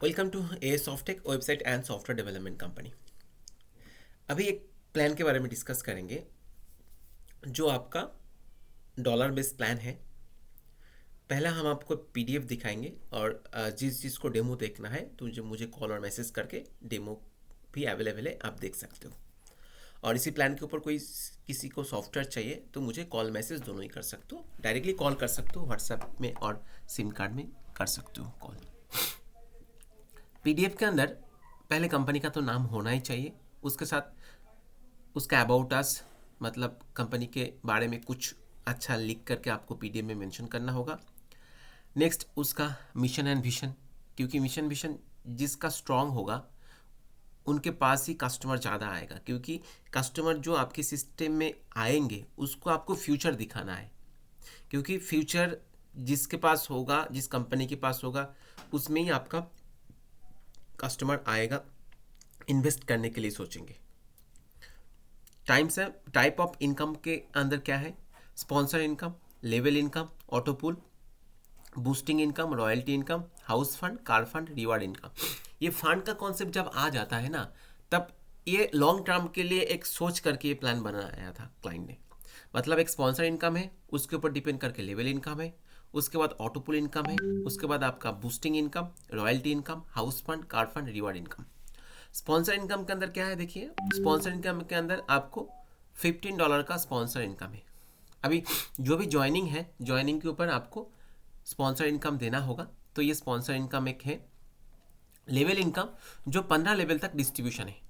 Welcome to a Softech website and software development company. अभी एक plan के बारे में डिस्कस करेंगे जो आपका डॉलर बेस्ड प्लान है। पहला हम आपको पीडीएफ दिखाएंगे और जिस जिसको डेमो देखना है तो जो मुझे कॉल और मैसेज करके डेमो भी अवेलेबल है, आप देख सकते हो। और इसी प्लान के ऊपर कोई किसी को सॉफ्टवेयर चाहिए तो मुझे कॉल मैसेज दोनों ही कर सकते हो। डायरेक्टली कॉल कर सकते हो, व्हाट्सएप में और सिम कार्ड में कर सकते हो कॉल। पीडीएफ के अंदर पहले कंपनी का तो नाम होना ही चाहिए, उसके साथ उसका अबाउट अस मतलब कंपनी के बारे में कुछ अच्छा लिख करके आपको पीडीएफ में मेंशन करना होगा। नेक्स्ट उसका मिशन एंड विजन, क्योंकि मिशन विजन जिसका स्ट्रांग होगा उनके पास ही कस्टमर ज़्यादा आएगा, क्योंकि कस्टमर जो आपके सिस्टम में आएंगे उसको आपको फ्यूचर दिखाना है। क्योंकि फ्यूचर जिसके पास होगा, जिस कंपनी के पास होगा, उसमें ही आपका कस्टमर आएगा, इन्वेस्ट करने के लिए सोचेंगे। टाइप ऑफ इनकम के अंदर क्या है? Sponsor income, level income, auto pool, boosting income, royalty income, house fund, car fund, reward income. ये फंड का कॉन्सेप्ट जब आ जाता है ना, तब ये लॉन्ग टर्म के लिए एक सोच करके ये प्लान बनाया था क्लाइंट ने। मतलब एक स्पॉन्सर इनकम है, उसके ऊपर डिपेंड करके लेवल इनकम है, उसके बाद ऑटो पुल इनकम है, उसके बाद आपका boosting income, royalty income, house fund, car fund, reward income. Sponsor income के अंदर क्या है? देखिए, स्पॉन्सर इनकम के अंदर आपको $15 का स्पॉन्सर इनकम है। अभी जो भी ज्वाइनिंग है, ज्वाइनिंग के ऊपर आपको स्पॉन्सर इनकम देना होगा। तो ये स्पॉन्सर इनकम एक है। लेवल इनकम जो 15 लेवल तक डिस्ट्रीब्यूशन है,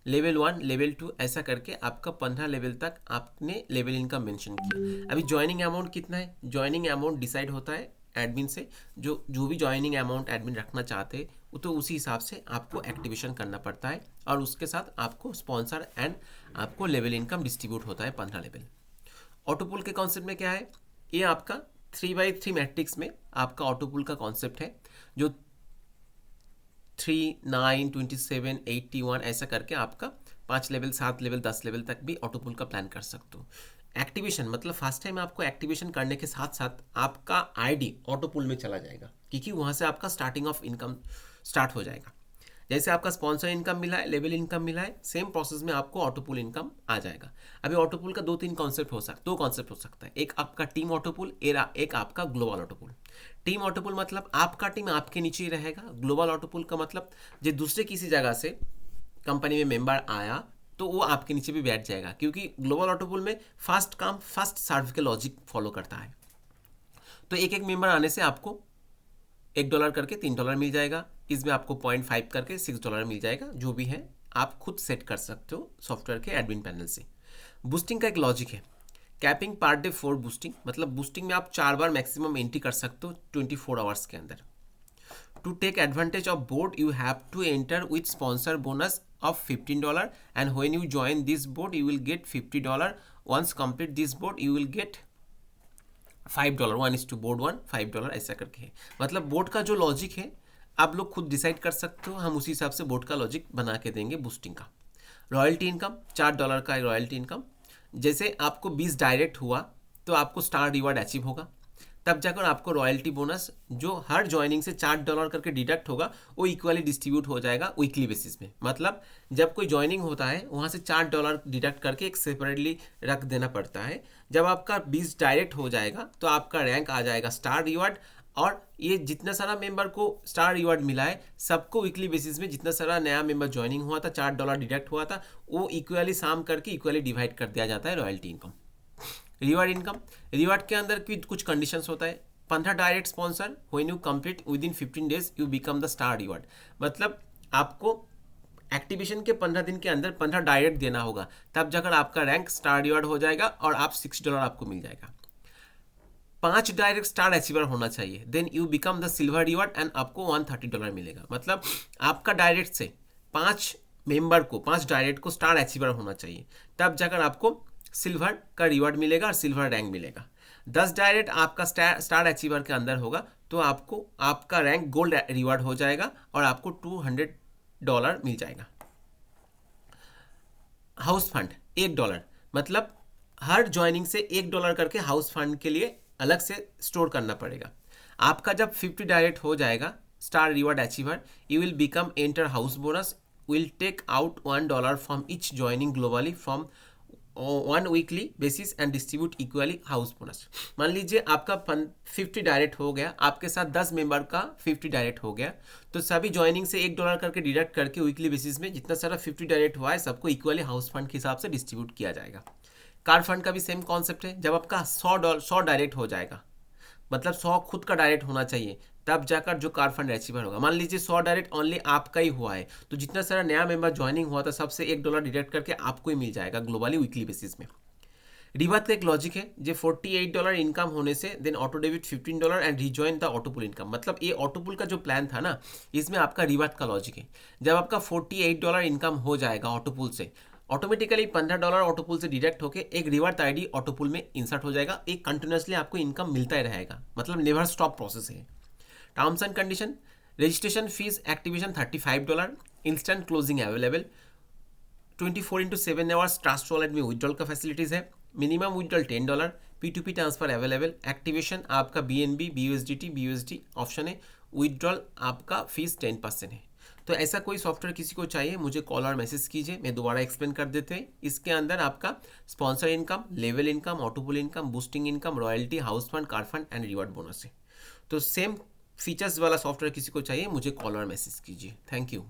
लेवल 1, लेवल 2 ऐसा करके आपका 15 लेवल तक आपने लेवल इनकम मेंशन किया। अभी ज्वाइनिंग अमाउंट कितना है? ज्वाइनिंग अमाउंट डिसाइड होता है एडमिन से। जो भी ज्वाइनिंग अमाउंट एडमिन रखना चाहते हैं तो उसी हिसाब से आपको एक्टिवेशन करना पड़ता है, और उसके साथ आपको स्पॉन्सर एंड आपको लेवल इनकम डिस्ट्रीब्यूट होता है 15 लेवल। ऑटोपुल के कॉन्सेप्ट में क्या है? ये आपका 3x3 मैट्रिक्स में आपका ऑटोपुल का कॉन्सेप्ट है, जो 3, 9, 27, 81 ऐसा करके आपका 5 लेवल, 7 लेवल, 10 लेवल तक भी ऑटोपुल का प्लान कर सकते हो। एक्टिवेशन मतलब फर्स्ट टाइम आपको एक्टिवेशन करने के साथ साथ आपका आईडी ऑटोपुल में चला जाएगा, क्योंकि वहाँ से आपका स्टार्टिंग ऑफ इनकम स्टार्ट हो जाएगा। जैसे आपका स्पॉन्सर इनकम मिला है, लेवल इनकम मिला है, सेम प्रोसेस में आपको ऑटोपुल इनकम आ जाएगा। अभी ऑटोपुल का दो कॉन्सेप्ट हो सकता है। एक आपका टीम ऑटोपुल, एक आपका ग्लोबल ऑटोपुल। टीम ऑटोपुल मतलब आपका टीम आपके नीचे ही रहेगा। ग्लोबल ऑटोपुल का मतलब जो दूसरे किसी जगह से कंपनी में मेंबर आया तो वो आपके नीचे भी बैठ जाएगा, क्योंकि ग्लोबल ऑटोपुल में फास्ट काम फर्स्ट सर्व के लॉजिक फॉलो करता है। तो एक एक मेंबर आने से आपको $1 करके $3 मिल जाएगा। इसमें आपको 0.5 करके $6 मिल जाएगा। जो भी है आप खुद सेट कर सकते हो सॉफ्टवेयर के एडमिन पैनल से। बूस्टिंग का एक लॉजिक है, कैपिंग पर डे 4 बूस्टिंग, मतलब बूस्टिंग में आप 4 बार मैक्सिमम एंट्री कर सकते हो 24 आवर्स के अंदर। To take advantage of board you have to enter with sponsor bonus of $15, and when you join this board you will get $50. once complete this board you will get $5, 1:board 1, $5 ऐसा करके है। मतलब board का जो logic है आप लोग खुद डिसाइड कर सकते हो, हम उसी हिसाब से बोर्ड का लॉजिक बना के देंगे बूस्टिंग का। रॉयल्टी इनकम $4 का रॉयल्टी इनकम। जैसे आपको 20 डायरेक्ट हुआ तो आपको स्टार रिवार्ड अचीव होगा, तब जाकर आपको रॉयल्टी बोनस जो हर ज्वाइनिंग से $4 करके डिडक्ट होगा वो इक्वली डिस्ट्रीब्यूट हो जाएगा वीकली बेसिस में। मतलब जब कोई ज्वाइनिंग होता है वहाँ से $4 डिडक्ट करके एक सेपरेटली रख देना पड़ता है। जब आपका 20 डायरेक्ट हो जाएगा तो आपका रैंक आ जाएगा स्टार रिवार्ड, और ये जितना सारा मेंबर को स्टार रिवार्ड मिला है सबको वीकली बेसिस में जितना सारा नया मेंबर ज्वाइनिंग हुआ था, $4 डिडक्ट हुआ था, वो इक्वली साम करके इक्वली डिवाइड कर दिया जाता है royalty income. Reward income, reward के अंदर कुछ कंडीशंस होता है। 15 direct sponsor, when you complete with in 15 days you become the star reward. मतलब आपको एक्टिवेशन के 15 दिन के अंदर 15 डायरेक्ट देना होगा, तब जाकर आपका रैंक स्टार रिवार्ड हो जाएगा और आप $6 आपको मिल जाएगा। 5 डायरेक्ट स्टार अचीवर होना चाहिए, then you become the silver reward and आपको $130 मिलेगा। मतलब आपका डायरेक्ट से 5 मेंबर को, 5 डायरेक्ट को स्टार अचीवर होना चाहिए, तब जाकर आपको सिल्वर का रिवार्ड मिलेगा और सिल्वर रैंक मिलेगा। 10 डायरेक्ट आपका स्टार अचीवर के अंदर होगा तो आपको आपका रैंक गोल्ड रिवार्ड हो जाएगा और आपको $200 मिल जाएगा। हाउस फंड $1, मतलब हर ज्वाइनिंग से $1 करके हाउस फंड के लिए अलग से स्टोर करना पड़ेगा। आपका जब 50 डायरेक्ट हो जाएगा star reward achiever, you will become enter house bonus, will take out $1 from each joining globally from one weekly basis and distribute equally house bonus. मान लीजिए आपका 50 डायरेक्ट हो गया, आपके साथ 10 मेंबर का 50 डायरेक्ट हो गया, तो सभी ज्वाइनिंग से $1 करके डिडक्ट करके वीकली बेसिस में जितना सारा 50 डायरेक्ट हुआ है सबको इक्वली हाउस फंड के हिसाब से डिस्ट्रीब्यूट किया जाएगा। कार फंड का भी सेम कॉन्सेप्ट है। जब आपका 100 डायरेक्ट हो जाएगा, मतलब 100 खुद का डायरेक्ट होना चाहिए, तब जाकर जो कार फंड अचीवर होगा। मान लीजिए 100 डायरेक्ट ओनली आपका ही हुआ है, तो जितना सारा नया मेंबर ज्वाइनिंग हुआ था सबसे $1 डिडक्ट करके आपको ही मिल जाएगा ग्लोबली वीकली बेसिस में। रिबात का एक लॉजिक है, जो $48 इनकम होने से then auto debit $15 and rejoin the autopool income. मतलब ये ऑटोपुल का जो प्लान था ना, इसमें आपका रिबात का लॉजिक है। जब आपका $48 इनकम हो जाएगा ऑटोपुल से, ऑटोमेटिकली $15 ऑटोपुल से डिडक्ट होकर एक रिवार्ड आईडी ऑटोपुल में इंसर्ट हो जाएगा। एक कंटिन्यूसली आपको इनकम मिलता ही रहेगा, मतलब नेवर स्टॉप प्रोसेस है। Terms and condition, registration fees activation $35, instant closing available, 24/7 hours trust wallet में विड्रॉल का फैसिलिटीज़ है, minimum withdrawal $10, P2P transfer available, activation आपका BNB BUSDT BUSD ऑप्शन है, विड्रॉल आपका फीस 10% है। तो ऐसा कोई सॉफ्टवेयर किसी को चाहिए मुझे कॉल और मैसेज कीजिए, मैं दोबारा एक्सप्लेन कर देते हैं। इसके अंदर आपका sponsor income, level income, ऑटोपुल income, boosting income, royalty, house fund, car fund and reward bonus है। तो सेम फीचर्स वाला सॉफ्टवेयर किसी को चाहिए मुझे कॉल और मैसेज कीजिए। Thank you.